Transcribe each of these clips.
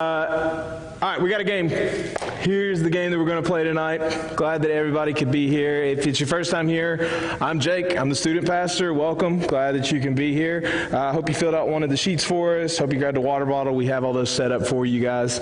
All right, we got a game. Here's the game that we're going to play tonight. Glad that everybody could be here. If it's your first time here, I'm Jake. I'm the student pastor. Welcome. Glad that you can be here. I hope you filled out one of the sheets for us. Hope you grabbed a water bottle. We have all those set up for you guys.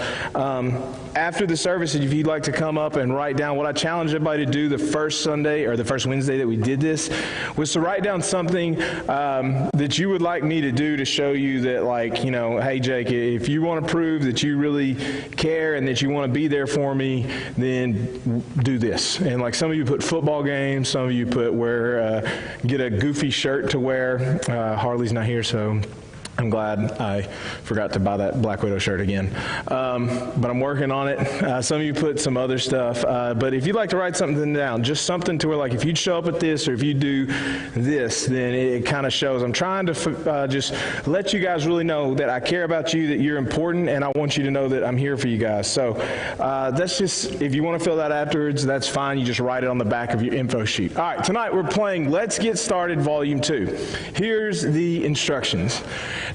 After the service, if you'd like to come up and write down, what I challenged everybody to do the first Sunday or the first Wednesday that we did this was to write down something that you would like me to do to show you that, like, you know, hey, Jake, if you want to prove that you really care and that you want to be there for me, then do this. And like some of you put football games, some of you put get a goofy shirt to wear. Harley's not here, so I'm glad I forgot to buy that Black Widow shirt again. But I'm working on it. Some of you put some other stuff. But if you'd like to write something down, just something to where, like, if you'd show up at this or if you do this, then it kind of shows. I'm trying to just let you guys really know that I care about you, that you're important, and I want you to know that I'm here for you guys. So that's just, if you want to fill that afterwards, that's fine. You just write it on the back of your info sheet. All right, tonight we're playing Let's Get Started Volume 2. Here's the instructions.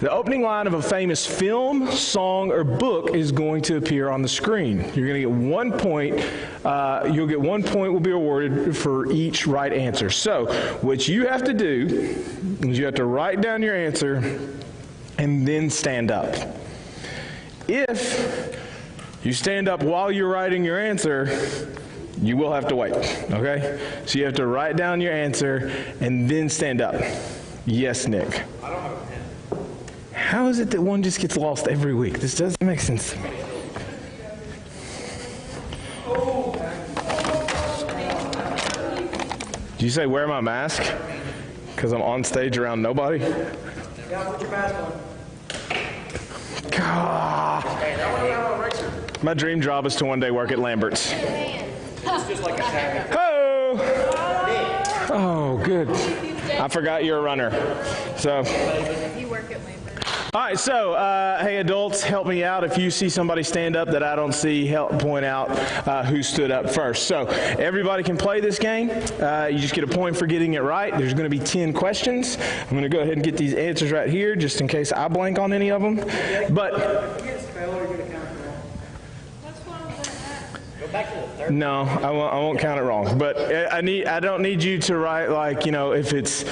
The opening line of a famous film, song, or book is going to appear on the screen. You're going to get 1 point. You'll get 1 point will be awarded for each right answer. So what you have to do is you have to write down your answer and then stand up. If you stand up while you're writing your answer, you will have to wait, okay? So you have to write down your answer and then stand up. Yes, Nick. I don't have a pen. How is it that one just gets lost every week? This doesn't make sense to me. Did you say wear my mask? Because I'm on stage around nobody? Yeah, put your mask on. God. My dream job is to one day work at Lambert's. It's just like a tag. Oh! Oh, good. I forgot you're a runner. So. You work at Lambert's. All right, so, hey, adults, help me out. If you see somebody stand up that I don't see, help point out who stood up first. So everybody can play this game. You just get a point for getting it right. There's going to be 10 questions. I'm going to go ahead and get these answers right here just in case I blank on any of them. But no, I won't count it wrong. But I don't need you to write, like, you know, if it's,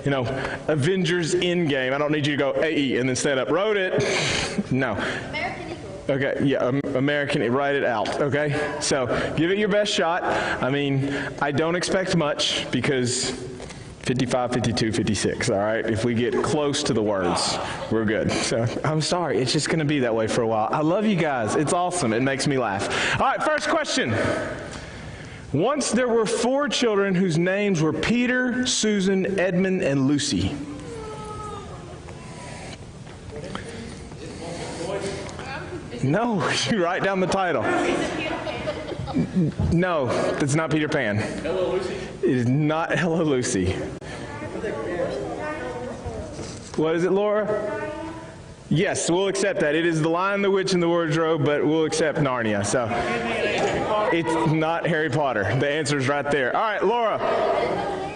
you know, Avengers Endgame. I don't need you to go AE and then stand up. Wrote it. No. American Eagle. Okay, yeah, American, write it out, okay? So give it your best shot. I mean, I don't expect much because 55, 52, 56, all right? If we get close to the words, we're good. So I'm sorry, it's just going to be that way for a while. I love you guys. It's awesome. It makes me laugh. All right, first question. Once there were 4 children whose names were Peter, Susan, Edmund, and Lucy. No, you write down the title. No, that's not Peter Pan. Hello, Lucy. It is not Hello, Lucy. What is it, Laura? Yes, we'll accept that. It is The Lion, the Witch, and the Wardrobe, but we'll accept Narnia. So it's not Harry Potter. The answer is right there. All right, Laura.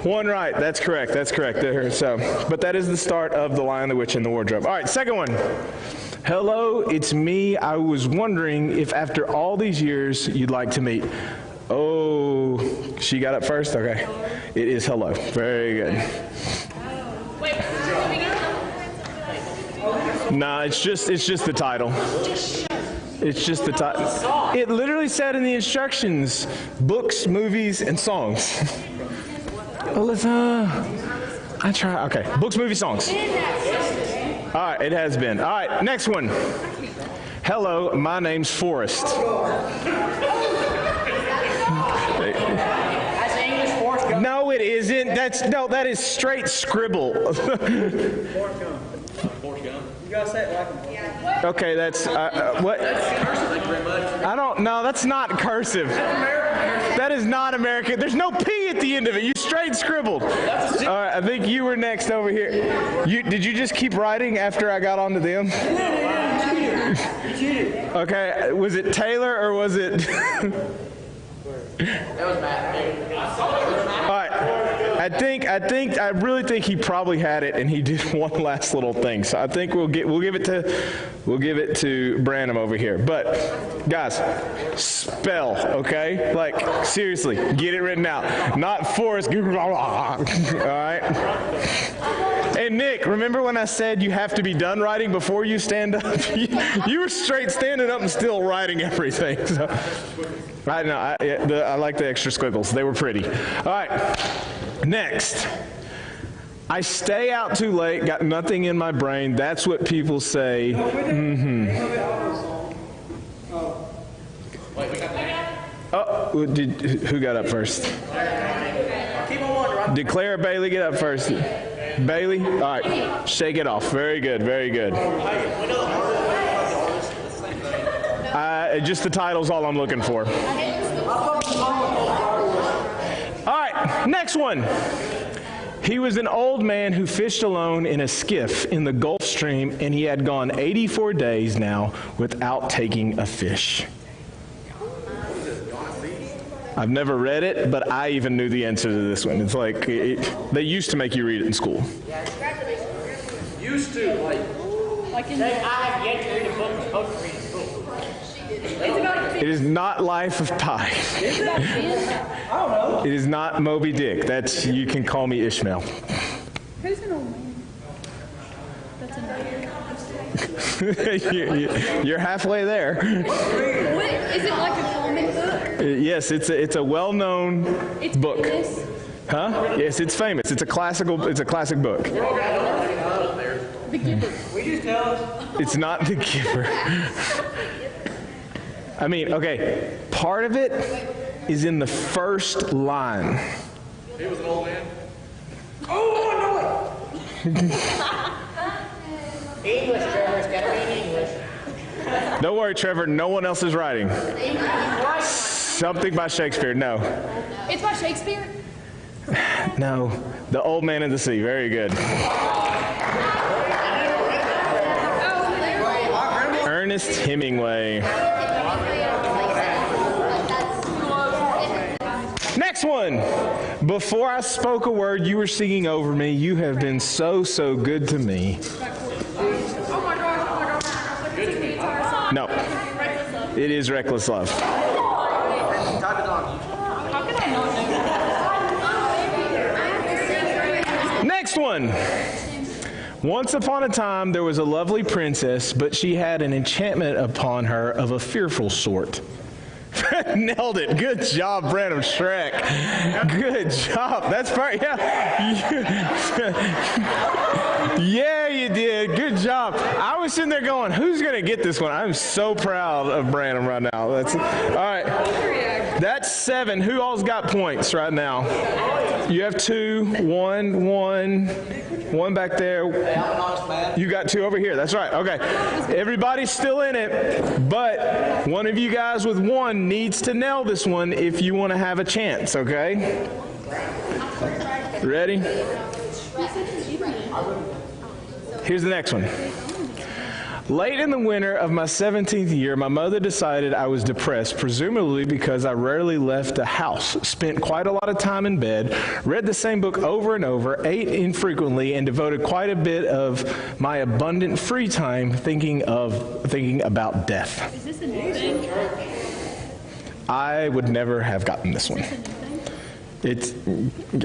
1 right. That's correct. That's correct. There. So, but that is the start of The Lion, the Witch, and the Wardrobe. All right, second one. Hello, it's me. I was wondering if after all these years you'd like to meet. Oh, she got up first? Okay. It is hello. Very good. Wait, No, it's just the title. It's just the title. It literally said in the instructions, books, movies, and songs. Alyssa, I try. Okay, books, movies, songs. All right, it has been. All right, next one. Hello, my name's Forrest. That's English Forrest Gump. No, it isn't. That is straight scribble. Forrest Gump. You gotta say it like him. Okay, that's what? Cursive, thank you very much. I don't know. That's not cursive. That is not American. There's no P at the end of it. You straight scribbled. All right, I think you were next over here. Did you just keep writing after I got onto them? You cheated. Okay, was it Taylor or was it? That was Matt. All right. I really think he probably had it, and he did one last little thing. So I think we'll give it to Branham over here. But guys, spell, okay? Like seriously, get it written out. Not Forrest. All right. Hey Nick, remember when I said you have to be done writing before you stand up? You were straight standing up and still writing everything. So, I like the extra squiggles. They were pretty. All right. Next. I stay out too late, got nothing in my brain. That's what people say. Oh, who got up first? Did Claire or Bailey get up first? Bailey? All right. Shake it off. Very good. Very good. Just the title's all I'm looking for. All right. Next one. He was an old man who fished alone in a skiff in the Gulf Stream, and he had gone 84 days now without taking a fish. I've never read it, but I even knew the answer to this one. It's like, they used to make you read it in school. Used to, like I have yet to read a book I'm supposed to read in school. It is not Life of Pi. Is it? I don't know. It is not Moby Dick. That's, you can call me Ishmael. Who's an old man? That's You're halfway there. What, is it like a common book? Yes, it's a well-known book. Famous? Huh? Yes, it's famous. It's a classic book. The Giver. We just tell us. It's not The Giver. I mean, okay, part of it is in the first line. He was an old man. Oh, I know it. English, Trevor. It's got to be in English. Don't worry, Trevor. No one else is writing. Something by Shakespeare. No. It's by Shakespeare? No. The Old Man and the Sea. Very good. Ernest Hemingway. Next one. Before I spoke a word, you were singing over me. You have been so, so good to me. No. It is Reckless Love. Next one. Once upon a time, there was a lovely princess, but she had an enchantment upon her of a fearful sort. Nailed it. Good job, Branham Shrek. Good job. That's right. Yeah. Yeah, you did. Good job. I was sitting there going, who's going to get this one? I'm so proud of Branham right now. That's all right. That's 7. Who all's got points right now? You have 2, 1 back there. You got 2 over here. That's right. Okay. Everybody's still in it, but one of you guys with 1 needs to nail this one if you want to have a chance, okay? Ready? Here's the next one. Late in the winter of my 17th year, my mother decided I was depressed, presumably because I rarely left the house, spent quite a lot of time in bed, read the same book over and over, ate infrequently, and devoted quite a bit of my abundant free time thinking about death. Is this a new thing? I would never have gotten this one. It's,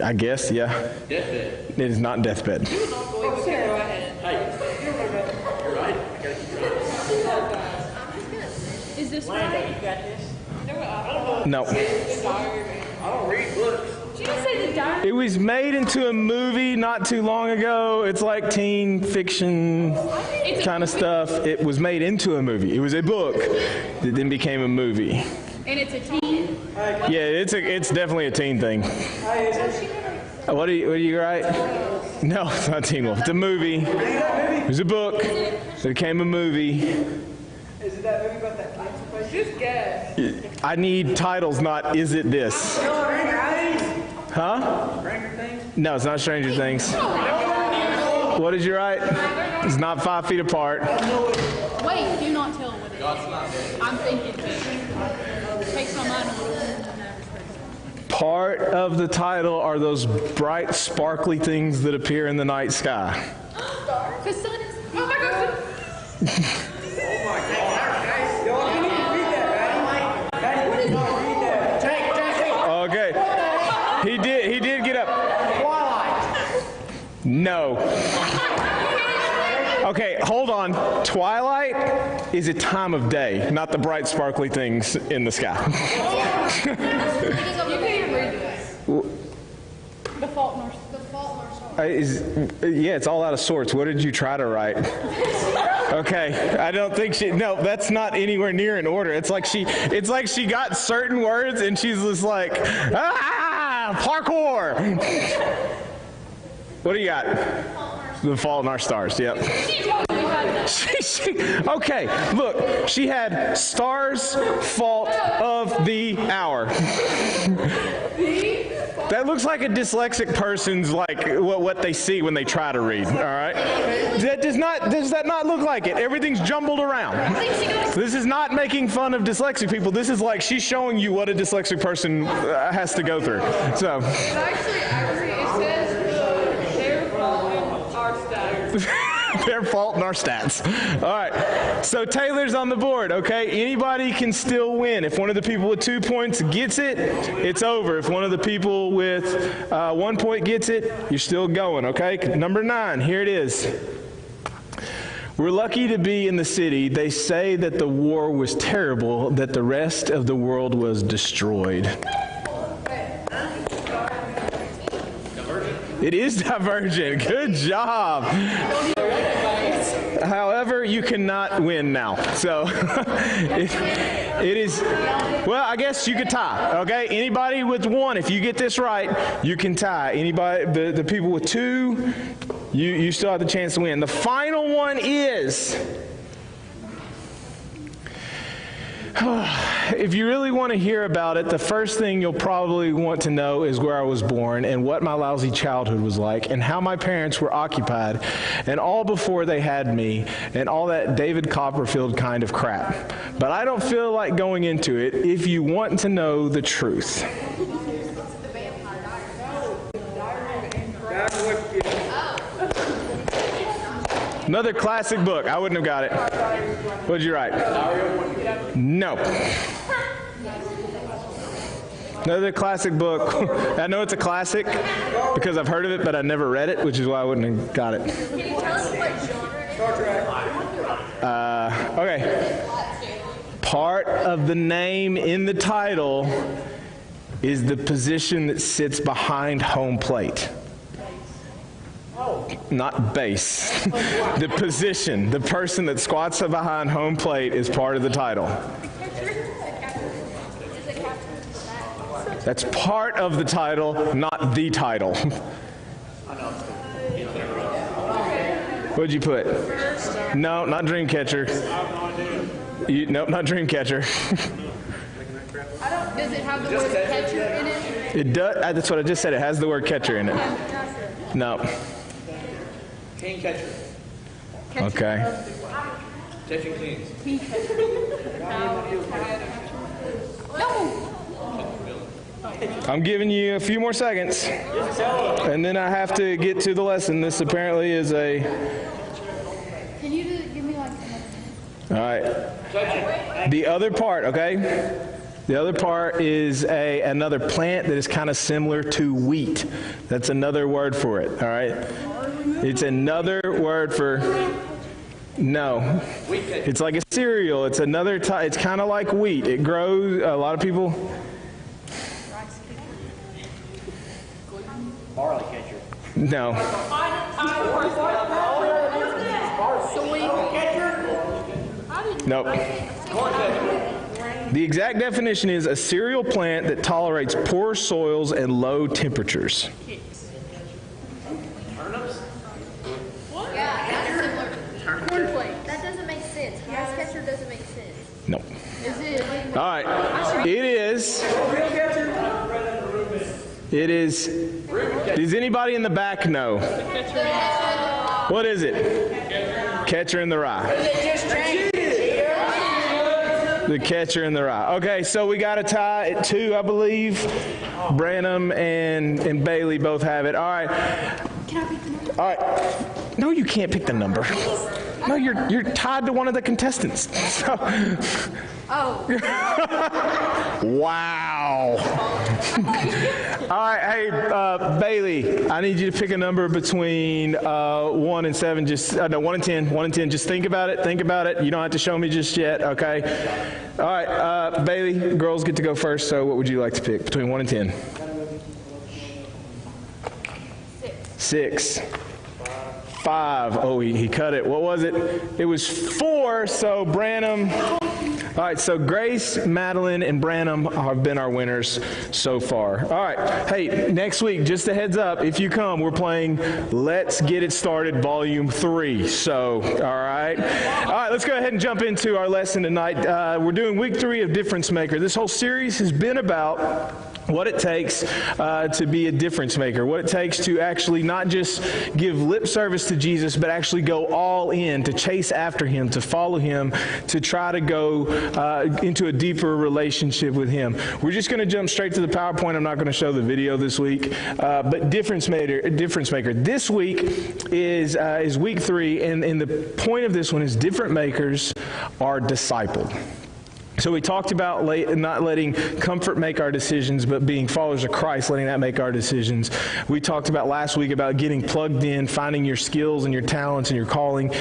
I guess, yeah. Deathbed. It is not deathbed. Is this right? No. I don't read books. Did you just say the diary? It was made into a movie not too long ago. It's like teen fiction kind of stuff. It was made into a movie. It was a book that then became a movie. And it's a teen? Yeah, it's definitely a teen thing. What do you write? No, it's not Teen Wolf. It's a movie. It was a book. It became a movie. Is it that movie about that cancer patient? Just guess. I need titles, not is it this? Huh? Stranger Things? No, it's not Stranger Things. What did you write? It's not 5 Feet Apart. Wait, do not tell what it is. I'm thinking too. Takes my mind a little. Part of the title are those bright, sparkly things that appear in the night sky. The sun is. Oh my gosh. Okay. He did get up. Twilight. No. Okay, hold on. Twilight is a time of day, not the bright, sparkly things in the sky. You can't even read this. The Fault in Our Stars. Yeah, it's all out of sorts. What did you try to write? Okay, I don't think no, that's not anywhere near in order. It's like she got certain words and she's just like, parkour. What do you got? The Fault in Our Stars, yep. Okay, look, she had stars, fault of the hour. That looks like a dyslexic person's, like, what they see when they try to read, all right? Does that not look like it? Everything's jumbled around. This is not making fun of dyslexic people. This is like she's showing you what a dyslexic person has to go through. So. Actually, it says their fault in our stats. Their fault in our stats. All right. So Taylor's on the board, okay? Anybody can still win. If one of the people with 2 points gets it, it's over. If one of the people with 1 point gets it, you're still going, okay? Number 9, here it is. We're lucky to be in the city. They say that the war was terrible, that the rest of the world was destroyed. It is Divergent. Good job. However, you cannot win now. So it is, well, I guess you could tie, okay? Anybody with 1, if you get this right, you can tie. Anybody, the people with 2, you still have the chance to win. The final one is, if you really want to hear about it, the first thing you'll probably want to know is where I was born and what my lousy childhood was like and how my parents were occupied and all before they had me and all that David Copperfield kind of crap. But I don't feel like going into it if you want to know the truth. Another classic book. I wouldn't have got it. What did you write? No. Another classic book. I know it's a classic because I've heard of it, but I never read it, which is why I wouldn't have got it. Can you tell us what genre it is? Okay. Part of the name in the title is the position that sits behind home plate. Not base. The position, the person that squats behind home plate is part of the title. That's part of the title, not the title. What'd you put? No, not Dreamcatcher. Nope, not Dreamcatcher. Does it have the word catcher in it? It does. That's what I just said. It has the word catcher in it. No. King Catcher. Okay. Catching Kings. No. I'm giving you a few more seconds. And then I have to get to the lesson. This apparently is a... Can you give me like All right. The other part, okay? The other part is another plant that is kind of similar to wheat. That's another word for it, all right? It's another word for, no. It's like a cereal. It's another it's kind of like wheat. It grows, a lot of people. Barley Catcher. No. Nope. The exact definition is a cereal plant that tolerates poor soils and low temperatures. Yeah, that's similar. Cornflakes. That doesn't make sense. Grass catcher doesn't make sense. Nope. Is it? All right. It is. Does anybody in the back know? What is it? Catcher in the Rye. The catcher in the rye. Okay, so we got a tie at 2, I believe. Branham and Bailey both have it. All right. Can I pick the number? All right. No, you can't pick the number. No, you're tied to one of the contestants. So. Oh. Wow. All right, hey, Bailey, I need you to pick a number between 1 and 7. No, 1 and 10. 1 and 10. Just think about it. Think about it. You don't have to show me just yet, okay? All right, Bailey, girls get to go first, so what would you like to pick between 1 and 10? 6. 5. Oh, he cut it. What was it? It was 4, so Branham. All right, so Grace, Madeline, and Branham have been our winners so far. All right, hey, next week, just a heads up, if you come, we're playing Let's Get It Started Volume 3. So, all right, let's go ahead and jump into our lesson tonight. We're doing week 3 of Difference Maker. This whole series has been about what it takes to be a difference maker, what it takes to actually not just give lip service to Jesus, but actually go all in, to chase after him, to follow him, to try to go into a deeper relationship with him. We're just going to jump straight to the PowerPoint. I'm not going to show the video this week, but difference maker. This week is week 3, and the point of this one is different makers are discipled. So we talked about not letting comfort make our decisions, but being followers of Christ, letting that make our decisions. We talked about last week about getting plugged in, finding your skills and your talents and your calling,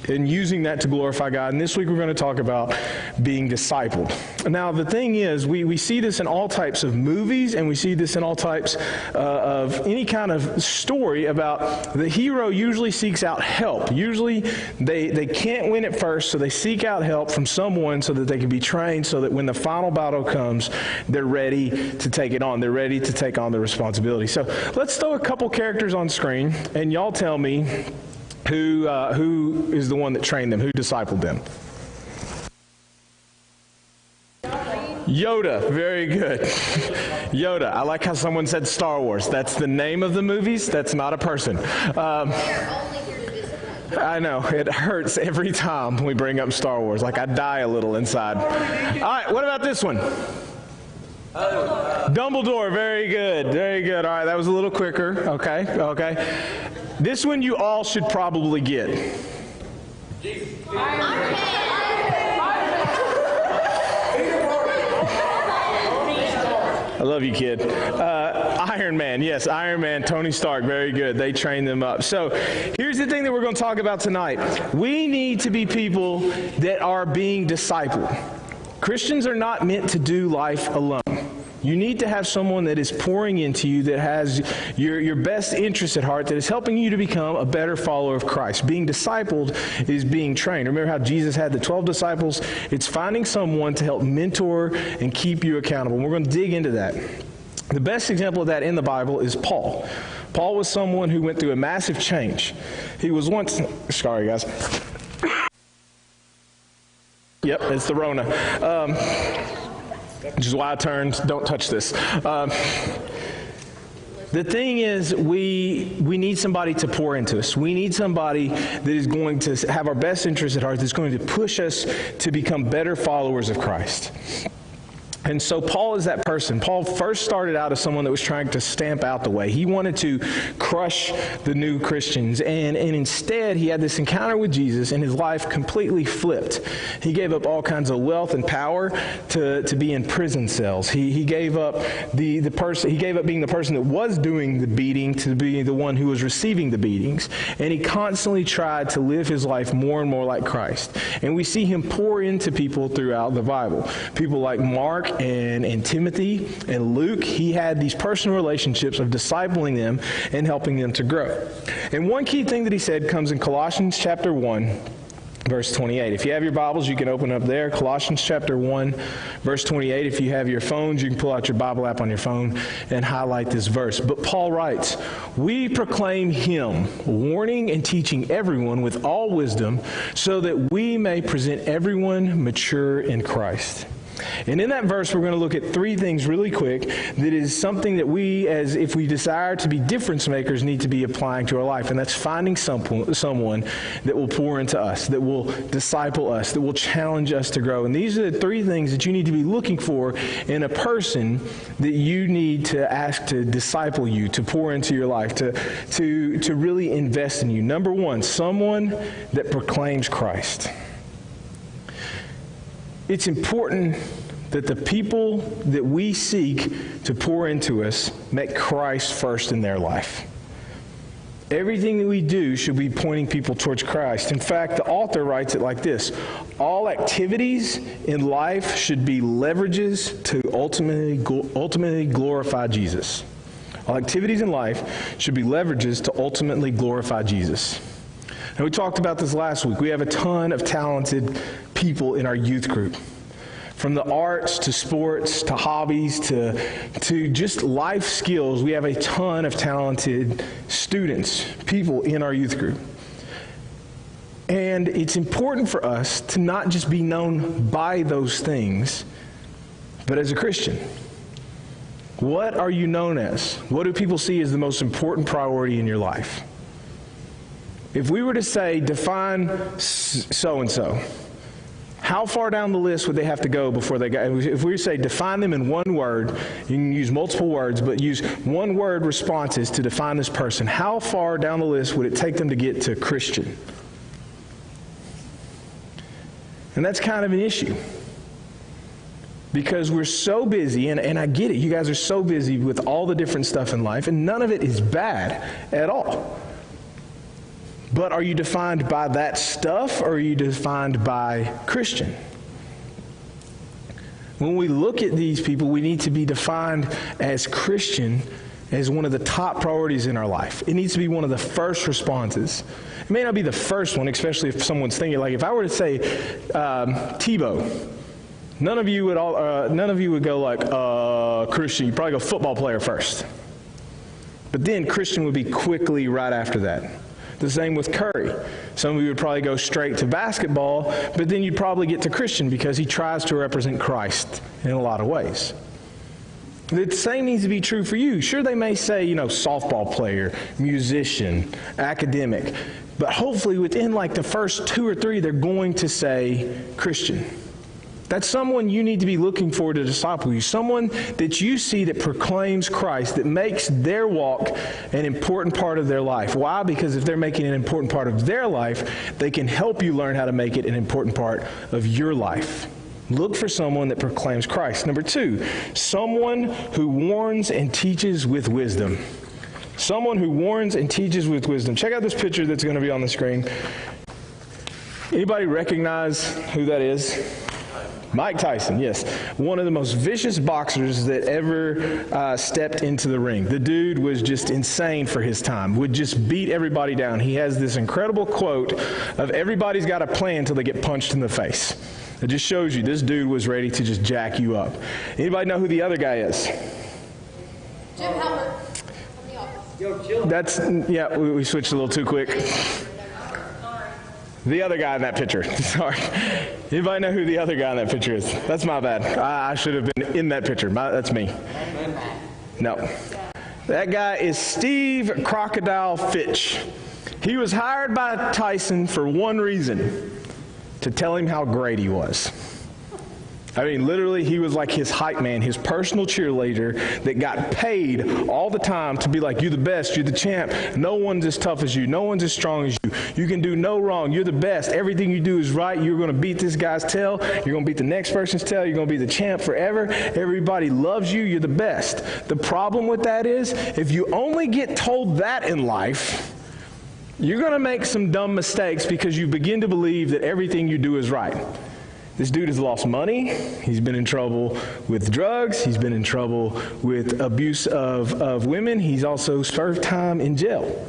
and using that to glorify God. And this week we're going to talk about being discipled. Now the thing is, we see this in all types of movies, and we see this in all types of any kind of story about the hero usually seeks out help. Usually they can't win at first, so they seek out help from someone so that they can be trained, so that when the final battle comes, they're ready to take it on. They're ready to take on the responsibility. So let's throw a couple characters on screen, and y'all tell me who is the one that trained them, who discipled them. Yoda, very good. Yoda. I like how someone said Star Wars. That's the name of the movies. That's not a person. I know, it hurts every time we bring up Star Wars. Like I die a little inside. All right, what about this one? Dumbledore, very good, very good. All right, that was a little quicker. Okay. This one you all should probably get. I love you, kid. Iron Man, yes, Iron Man, Tony Stark, very good. They trained them up. So here's the thing that we're going to talk about tonight. We need to be people that are being discipled. Christians are not meant to do life alone. You need to have someone that is pouring into you, that has your best interest at heart, that is helping you to become a better follower of Christ. Being discipled is being trained. Remember how Jesus had the 12 disciples? It's finding someone to help mentor and keep you accountable. And we're going to dig into that. The best example of that in the Bible is Paul. Paul was someone who went through a massive change. He was once, sorry guys. Yep, it's the Rona. Which is why I turned, don't touch this. The thing is, we need somebody to pour into us. We need somebody that is going to have our best interests at heart, that's going to push us to become better followers of Christ. And so Paul is that person. Paul first started out as someone that was trying to stamp out the way. He wanted to crush the new Christians. And instead, he had this encounter with Jesus, and his life completely flipped. He gave up all kinds of wealth and power to be in prison cells. He gave up being the person that was doing the beating to be the one who was receiving the beatings. And he constantly tried to live his life more and more like Christ. And we see him pour into people throughout the Bible. People like Mark and Timothy and Luke. He had these personal relationships of discipling them and helping them to grow. And one key thing that he said comes in Colossians chapter 1, verse 28. If you have your Bibles, you can open up there. Colossians chapter 1, verse 28. If you have your phones, you can pull out your Bible app on your phone and highlight this verse. But Paul writes, "We proclaim him, warning and teaching everyone with all wisdom, so that we may present everyone mature in Christ." And in that verse, we're going to look at three things really quick that is something that we, as if we desire to be difference makers, need to be applying to our life. And that's finding someone that will pour into us, that will disciple us, that will challenge us to grow. And these are the three things that you need to be looking for in a person that you need to ask to disciple you, to pour into your life, to really invest in you. Number one, someone that proclaims Christ. It's important that the people that we seek to pour into us make Christ first in their life. Everything that we do should be pointing people towards Christ. In fact, the author writes it like this: all activities in life should be leverages to ultimately glorify Jesus. All activities in life should be leverages to ultimately glorify Jesus. And we talked about this last week. We have a ton of talented people in our youth group. From the arts to sports to hobbies to just life skills, we have a ton of talented students, people in our youth group. And it's important for us to not just be known by those things, but as a Christian. What are you known as? What do people see as the most important priority in your life? If we were to say, define so-and-so, how far down the list would they have to go before they got? If we say define them in one word, you can use multiple words, but use one word responses to define this person. How far down the list would it take them to get to Christian? And that's kind of an issue. Because we're so busy, and I get it, you guys are so busy with all the different stuff in life, and none of it is bad at all. But are you defined by that stuff, or are you defined by Christian? When we look at these people, we need to be defined as Christian as one of the top priorities in our life. It needs to be one of the first responses. It may not be the first one, especially if someone's thinking, like if I were to say Tebow, none of you would go like Christian. You'd probably go football player first. But then Christian would be quickly right after that. The same with Curry. Some of you would probably go straight to basketball, but then you'd probably get to Christian because he tries to represent Christ in a lot of ways. The same needs to be true for you. Sure, they may say, softball player, musician, academic, but hopefully within like the first two or three, they're going to say Christian. That's someone you need to be looking for to disciple you. Someone that you see that proclaims Christ, that makes their walk an important part of their life. Why? Because if they're making an important part of their life, they can help you learn how to make it an important part of your life. Look for someone that proclaims Christ. Number two, someone who warns and teaches with wisdom. Someone who warns and teaches with wisdom. Check out this picture that's going to be on the screen. Anybody recognize who that is? Mike Tyson, yes. One of the most vicious boxers that ever stepped into the ring. The dude was just insane for his time, would just beat everybody down. He has this incredible quote of everybody's got a plan until they get punched in the face. It just shows you this dude was ready to just jack you up. Anybody know who the other guy is? Jim Halpert from The Office. Yo, chill. That's, yeah, we switched a little too quick. The other guy in that picture. Sorry. Anybody know who the other guy in that picture is? That's my bad. I should have been in that picture. That's me. No. That guy is Steve Crocodile Fitch. He was hired by Tyson for one reason, to tell him how great he was. I mean, literally, he was like his hype man, his personal cheerleader that got paid all the time to be like, you're the best, you're the champ. No one's as tough as you. No one's as strong as you. You can do no wrong. You're the best. Everything you do is right. You're going to beat this guy's tail. You're going to beat the next person's tail. You're going to be the champ forever. Everybody loves you. You're the best. The problem with that is, if you only get told that in life, you're going to make some dumb mistakes because you begin to believe that everything you do is right. This dude has lost money. He's been in trouble with drugs. He's been in trouble with abuse of women. He's also served time in jail.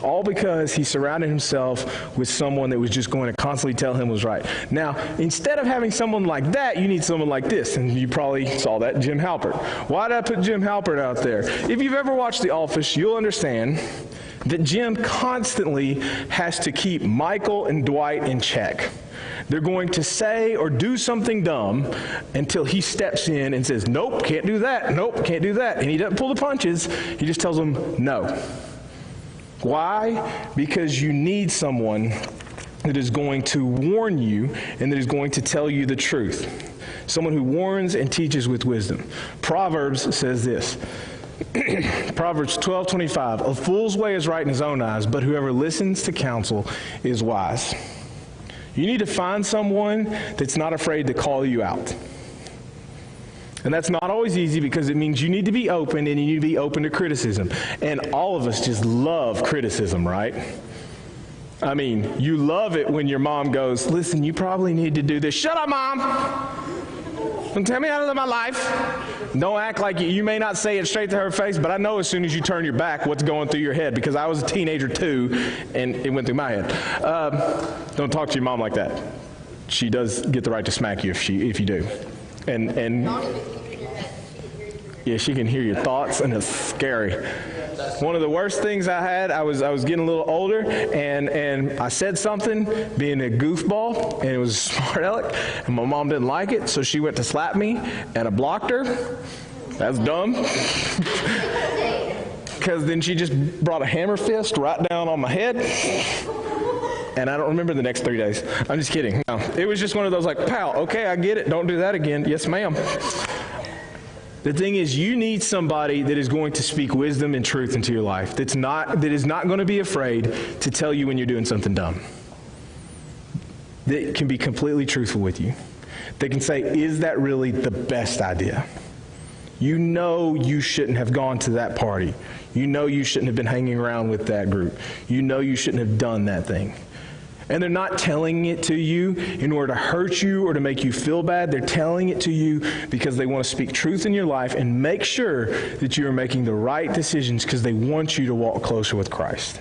All because he surrounded himself with someone that was just going to constantly tell him was right. Now, instead of having someone like that, you need someone like this. And you probably saw that, Jim Halpert. Why did I put Jim Halpert out there? If you've ever watched The Office, you'll understand that Jim constantly has to keep Michael and Dwight in check. They're going to say or do something dumb until he steps in and says, nope, can't do that, nope, can't do that. And he doesn't pull the punches, he just tells them no. Why? Because you need someone that is going to warn you and that is going to tell you the truth. Someone who warns and teaches with wisdom. Proverbs says this. Proverbs 12:25, a fool's way is right in his own eyes, but whoever listens to counsel is wise. You need to find someone that's not afraid to call you out. And that's not always easy because it means you need to be open and you need to be open to criticism. And all of us just love criticism, right? I mean, you love it when your mom goes, listen, you probably need to do this. Shut up, Mom! Don't tell me how to live my life. Don't act like you may not say it straight to her face, but I know as soon as you turn your back what's going through your head because I was a teenager too, and it went through my head. Don't talk to your mom like that. She does get the right to smack you if you do. And yeah, she can hear your thoughts, and it's scary. One of the worst things I had, I was getting a little older, and I said something, being a goofball, and it was a smart aleck, and my mom didn't like it, so she went to slap me, and I blocked her. That's dumb. Because then she just brought a hammer fist right down on my head, and I don't remember the next 3 days. I'm just kidding. No, it was just one of those like, pal, okay, I get it. Don't do that again. Yes, ma'am. The thing is, you need somebody that is going to speak wisdom and truth into your life, that is not going to be afraid to tell you when you're doing something dumb, that can be completely truthful with you. They can say, is that really the best idea? You know you shouldn't have gone to that party. You know you shouldn't have been hanging around with that group. You know you shouldn't have done that thing. And they're not telling it to you in order to hurt you or to make you feel bad. They're telling it to you because they want to speak truth in your life and make sure that you are making the right decisions because they want you to walk closer with Christ.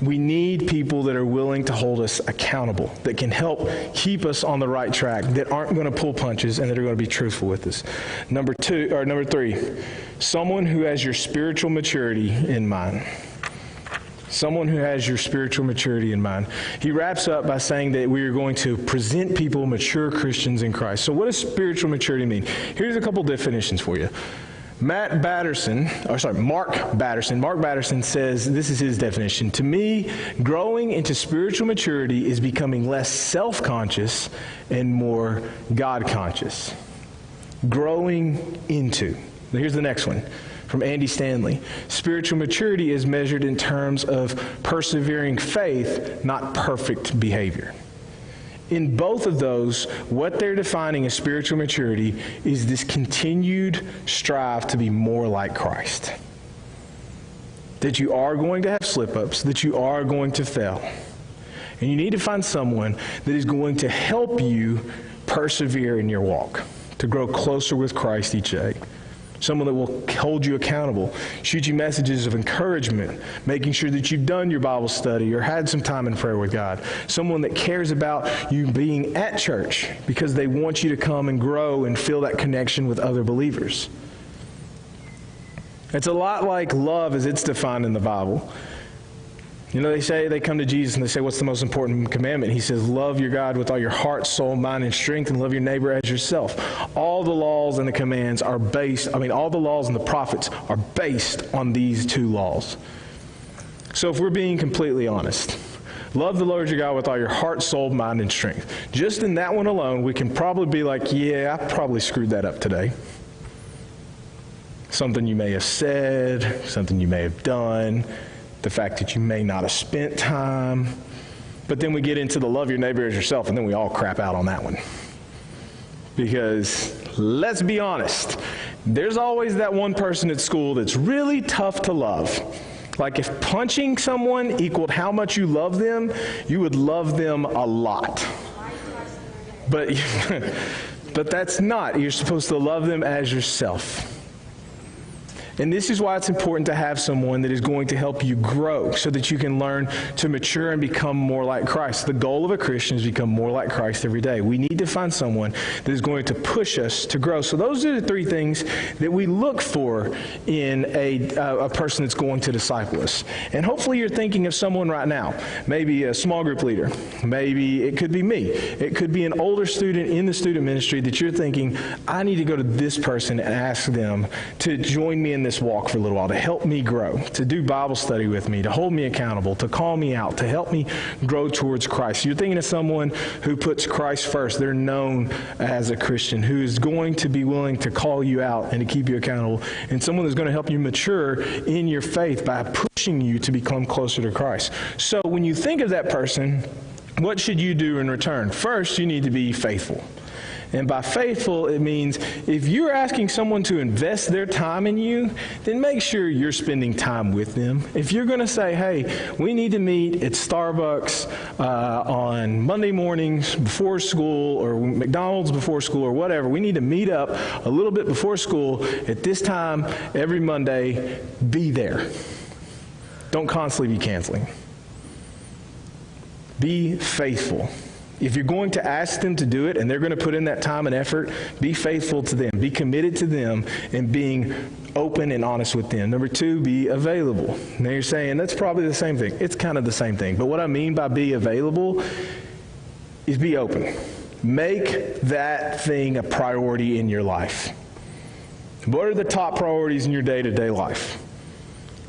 We need people that are willing to hold us accountable, that can help keep us on the right track, that aren't going to pull punches and that are going to be truthful with us. Number 3, someone who has your spiritual maturity in mind. Someone who has your spiritual maturity in mind. He wraps up by saying that we are going to present people mature Christians in Christ. So what does spiritual maturity mean? Here's a couple definitions for you. Mark Batterson says, this is his definition. To me, growing into spiritual maturity is becoming less self-conscious and more God-conscious. Growing into. Now here's the next one. From Andy Stanley. Spiritual maturity is measured in terms of persevering faith, not perfect behavior. In both of those, what they're defining as spiritual maturity is this continued strive to be more like Christ. That you are going to have slip-ups, that you are going to fail. And you need to find someone that is going to help you persevere in your walk, to grow closer with Christ each day. Someone that will hold you accountable, shoot you messages of encouragement, making sure that you've done your Bible study or had some time in prayer with God. Someone that cares about you being at church because they want you to come and grow and feel that connection with other believers. It's a lot like love as it's defined in the Bible. You know, they come to Jesus and they say, what's the most important commandment? He says, love your God with all your heart, soul, mind, and strength, and love your neighbor as yourself. All the laws and the commands are all the laws and the prophets are based on these two laws. So if we're being completely honest, love the Lord your God with all your heart, soul, mind, and strength. Just in that one alone, we can probably be like, yeah, I probably screwed that up today. Something you may have said, something you may have done, the fact that you may not have spent time. But then we get into the love your neighbor as yourself, and then we all crap out on that one. Because let's be honest, there's always that one person at school that's really tough to love. Like if punching someone equaled how much you love them, you would love them a lot. But that's not. You're supposed to love them as yourself. And this is why it's important to have someone that is going to help you grow so that you can learn to mature and become more like Christ. The goal of a Christian is to become more like Christ every day. We need to find someone that is going to push us to grow. So those are the three things that we look for in a person that's going to disciple us. And hopefully you're thinking of someone right now, maybe a small group leader. Maybe it could be me. It could be an older student in the student ministry that you're thinking, I need to go to this person and ask them to join me in this walk for a little while, to help me grow, to do Bible study with me, to hold me accountable, to call me out, to help me grow towards Christ. You're thinking of someone who puts Christ first. They're known as a Christian, who is going to be willing to call you out and to keep you accountable, and someone that's going to help you mature in your faith by pushing you to become closer to Christ. So when you think of that person, what should you do in return? First, you need to be faithful. And by faithful, it means if you're asking someone to invest their time in you, then make sure you're spending time with them. If you're going to say, hey, we need to meet at Starbucks on Monday mornings before school, or McDonald's before school, or whatever, we need to meet up a little bit before school at this time every Monday, be there. Don't constantly be canceling. Be faithful. If you're going to ask them to do it and they're going to put in that time and effort, be faithful to them. Be committed to them and being open and honest with them. Number two, be available. Now you're saying that's probably the same thing. It's kind of the same thing. But what I mean by be available is be open. Make that thing a priority in your life. What are the top priorities in your day-to-day life?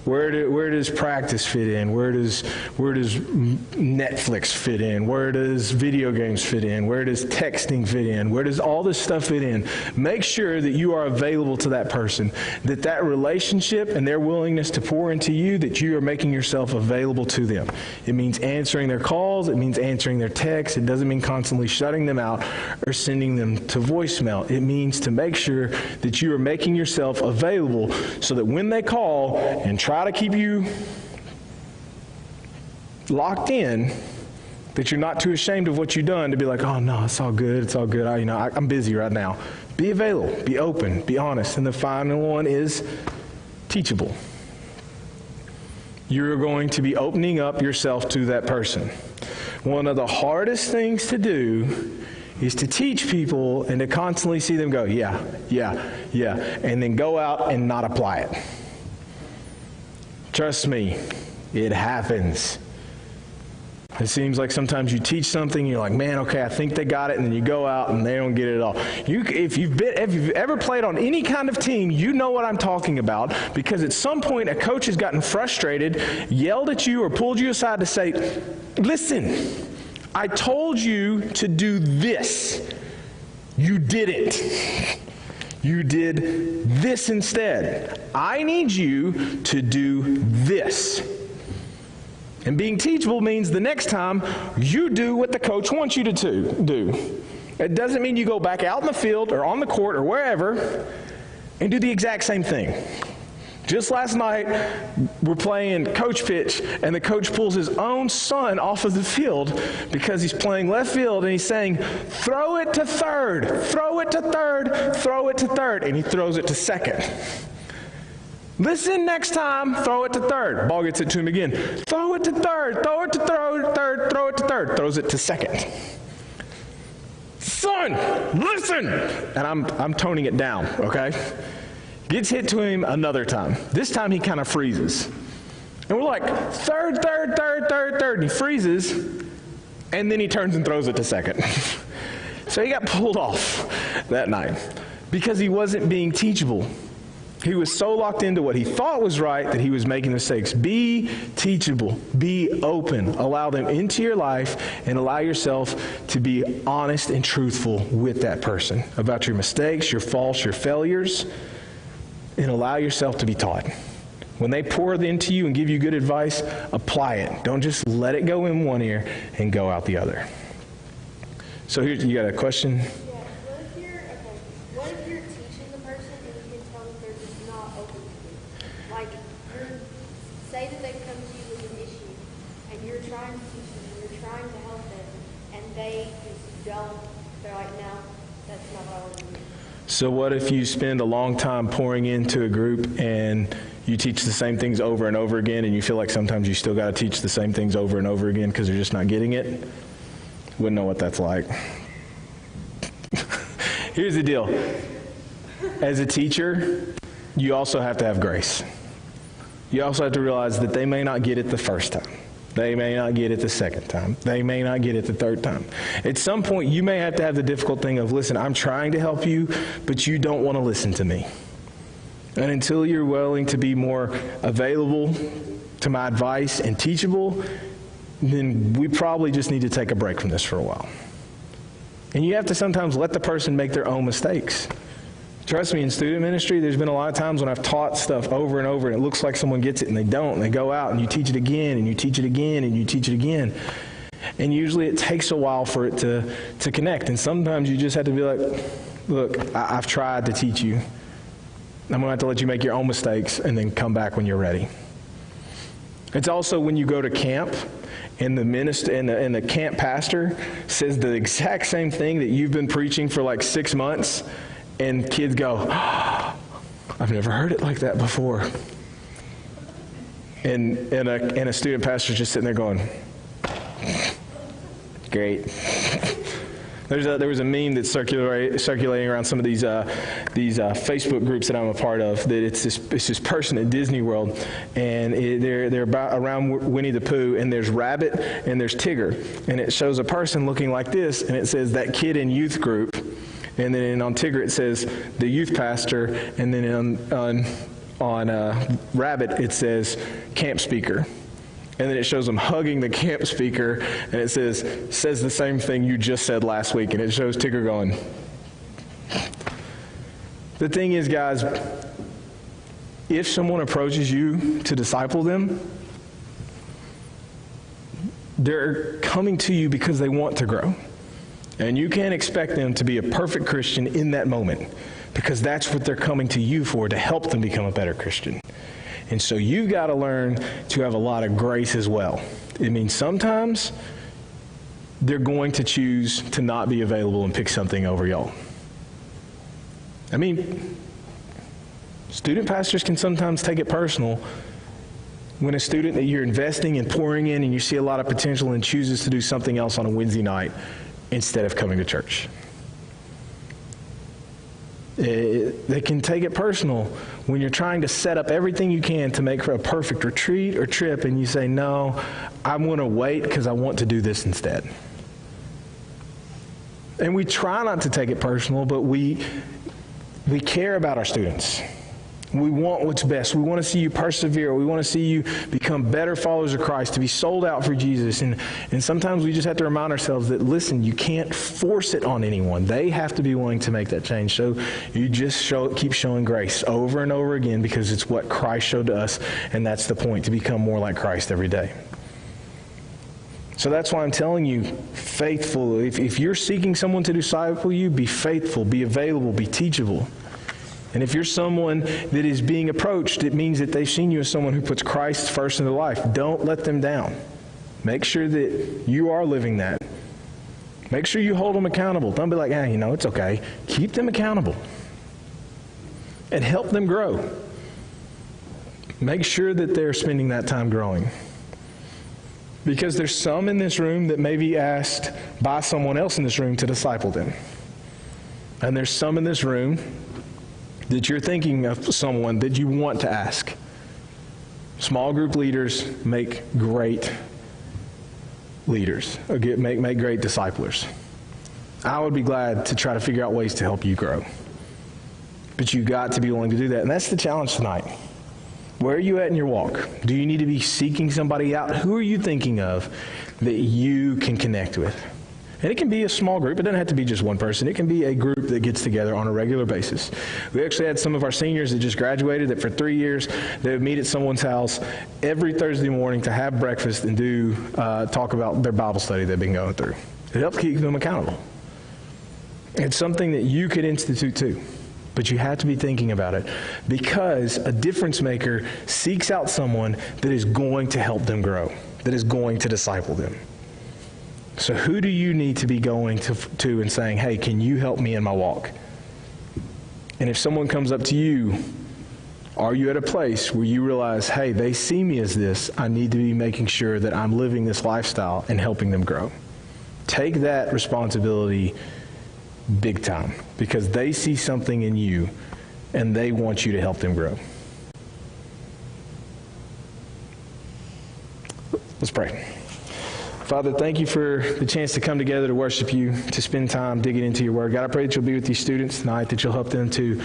Where does practice fit in? Where does Netflix fit in? Where does video games fit in? Where does texting fit in? Where does all this stuff fit in? Make sure that you are available to that person, that relationship and their willingness to pour into you, that you are making yourself available to them. It means answering their calls. It means answering their texts. It doesn't mean constantly shutting them out or sending them to voicemail. It means to make sure that you are making yourself available so that when they call and try to keep you locked in, that you're not too ashamed of what you've done to be like, oh no, it's all good, it's all good. I'm busy right now. Be available, be open, be honest. And the final one is teachable. You're going to be opening up yourself to that person. One of the hardest things to do is to teach people and to constantly see them go, yeah, and then go out and not apply it. Trust me, it happens. It seems like sometimes you teach something, you're like, man, okay, I think they got it, and then you go out and they don't get it at all. If you've ever played on any kind of team, you know what I'm talking about, because at some point a coach has gotten frustrated, yelled at you, or pulled you aside to say, listen, I told you to do this. You didn't. You did this instead. I need you to do this. And being teachable means the next time you do what the coach wants you to do. It doesn't mean you go back out in the field or on the court or wherever and do the exact same thing. Just last night, we're playing coach pitch, and the coach pulls his own son off of the field because he's playing left field, and he's saying, throw it to third, throw it to third, throw it to third, and he throws it to second. Listen next time, throw it to third. Ball gets it to him again. Throw it to third, throw it to third, throw it to third, throws it to second. Son, listen! And I'm toning it down, okay? Gets hit to him another time. This time he kind of freezes. And we're like, third, and he freezes, and then he turns and throws it to second. So he got pulled off that night because he wasn't being teachable. He was so locked into what he thought was right that he was making mistakes. Be teachable. Be open. Allow them into your life and allow yourself to be honest and truthful with that person about your mistakes, your faults, your failures, and allow yourself to be taught. When they pour it into you and give you good advice, apply it. Don't just let it go in one ear and go out the other. So here, you got a question? What if you're teaching the person and you can tell that they're just not open to it? Like, say that they come to you with an issue, and you're trying to teach them, and you're trying to help them, and they just don't, they're like, no, that's not what I want to do. So what if you spend a long time pouring into a group and you teach the same things over and over again, and you feel like sometimes you still got to teach the same things over and over again because they're just not getting it? Wouldn't know what that's like. Here's the deal. As a teacher, you also have to have grace. You also have to realize that they may not get it the first time. They may not get it the second time. They may not get it the third time. At some point, you may have to have the difficult thing of, listen, I'm trying to help you, but you don't want to listen to me. And until you're willing to be more available to my advice and teachable, then we probably just need to take a break from this for a while. And you have to sometimes let the person make their own mistakes. Trust me, in student ministry, there's been a lot of times when I've taught stuff over and over, and it looks like someone gets it and they don't, and they go out and you teach it again, and you teach it again, and you teach it again. And usually it takes a while for it to connect. And sometimes you just have to be like, look, I've tried to teach you. I'm going to have to let you make your own mistakes and then come back when you're ready. It's also when you go to camp and the minister and the camp pastor says the exact same thing that you've been preaching for like 6 months, and kids go, oh, I've never heard it like that before. And a student pastor's just sitting there going, great. There was a meme that's circulating around some of these Facebook groups that I'm a part of. That it's this person at Disney World, and they're around Winnie the Pooh, and there's Rabbit and there's Tigger, and it shows a person looking like this, and it says that kid in youth group, and then on Tigger it says the youth pastor, and then on Rabbit it says camp speaker. And then it shows them hugging the camp speaker, and it says the same thing you just said last week, and it shows Tigger going. The thing is, guys, if someone approaches you to disciple them, they're coming to you because they want to grow. And you can't expect them to be a perfect Christian in that moment, because that's what they're coming to you for, to help them become a better Christian. And so you've got to learn to have a lot of grace as well. It means sometimes they're going to choose to not be available and pick something over y'all. I mean, student pastors can sometimes take it personal when a student that you're investing and pouring in and you see a lot of potential and chooses to do something else on a Wednesday night instead of coming to church. They can take it personal when you're trying to set up everything you can to make for a perfect retreat or trip, and you say, no, I'm going to wait because I want to do this instead. And we try not to take it personal, but we care about our students. We want what's best. We want to see you persevere. We want to see you become better followers of Christ, to be sold out for Jesus. And sometimes we just have to remind ourselves that, listen, you can't force it on anyone. They have to be willing to make that change. So you just keep showing grace over and over again, because it's what Christ showed to us, and that's the point, to become more like Christ every day. So that's why I'm telling you, faithful. If you're seeking someone to disciple you, be faithful, be available, be teachable. And if you're someone that is being approached, it means that they've seen you as someone who puts Christ first in their life. Don't let them down. Make sure that you are living that. Make sure you hold them accountable. Don't be like, it's okay. Keep them accountable. And help them grow. Make sure that they're spending that time growing. Because there's some in this room that may be asked by someone else in this room to disciple them. And there's some in this room that you're thinking of someone that you want to ask. Small group leaders make great leaders, make great disciplers. I would be glad to try to figure out ways to help you grow. But you've got to be willing to do that. And that's the challenge tonight. Where are you at in your walk? Do you need to be seeking somebody out? Who are you thinking of that you can connect with? And it can be a small group. It doesn't have to be just one person. It can be a group that gets together on a regular basis. We actually had some of our seniors that just graduated that for 3 years, they would meet at someone's house every Thursday morning to have breakfast and talk about their Bible study they've been going through. It helps keep them accountable. It's something that you could institute too. But you have to be thinking about it, because a difference maker seeks out someone that is going to help them grow, that is going to disciple them. So who do you need to be going to and saying, hey, can you help me in my walk? And if someone comes up to you, are you at a place where you realize, hey, they see me as this, I need to be making sure that I'm living this lifestyle and helping them grow? Take that responsibility big time, because they see something in you and they want you to help them grow. Let's pray. Father, thank you for the chance to come together to worship you, to spend time digging into your word. God, I pray that you'll be with these students tonight, that you'll help them to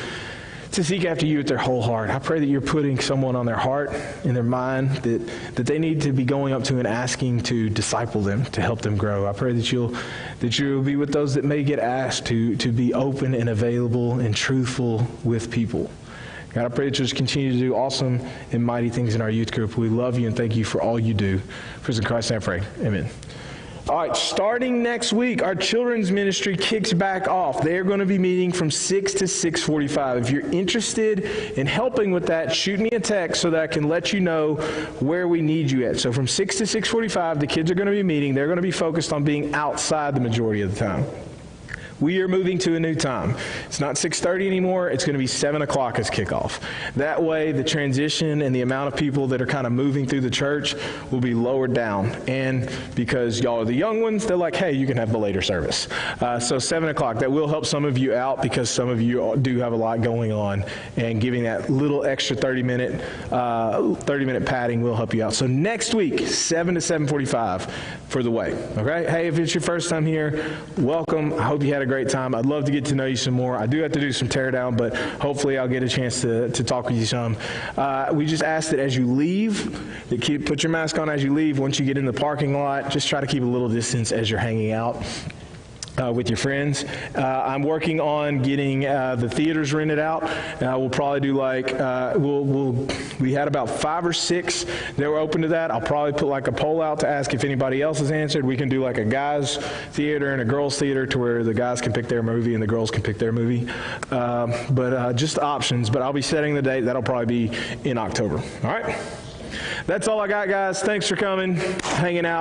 seek after you with their whole heart. I pray that you're putting someone on their heart, in their mind, that they need to be going up to and asking to disciple them, to help them grow. I pray that you'll be with those that may get asked to be open and available and truthful with people. God, I pray that you'll just continue to do awesome and mighty things in our youth group. We love you and thank you for all you do. For in Christ's name I pray. Amen. All right, starting next week, our children's ministry kicks back off. They're going to be meeting from 6 to 6:45. If you're interested in helping with that, shoot me a text so that I can let you know where we need you at. So from 6 to 6:45, the kids are going to be meeting. They're going to be focused on being outside the majority of the time. We are moving to a new time. It's not 6:30 anymore. It's going to be 7 o'clock as kickoff. That way, the transition and the amount of people that are kind of moving through the church will be lowered down. And because y'all are the young ones, they're like, hey, you can have the later service. So 7 o'clock, that will help some of you out because some of you do have a lot going on. And giving that little extra 30-minute padding will help you out. So next week, 7 to 7:45 for the way. Okay? Hey, if it's your first time here, welcome. I hope you had a great time. I'd love to get to know you some more. I do have to do some teardown, but hopefully I'll get a chance to talk with you some. We just ask that as you leave, that put your mask on as you leave. Once you get in the parking lot, just try to keep a little distance as you're hanging out with your friends. I'm working on getting the theaters rented out. We'll probably do we had about 5 or 6 that were open to that. I'll probably put like a poll out to ask if anybody else has answered. We can do like a guys theater and a girls theater to where the guys can pick their movie and the girls can pick their movie. But just options. But I'll be setting the date. That'll probably be in October. All right. That's all I got, guys. Thanks for coming, hanging out.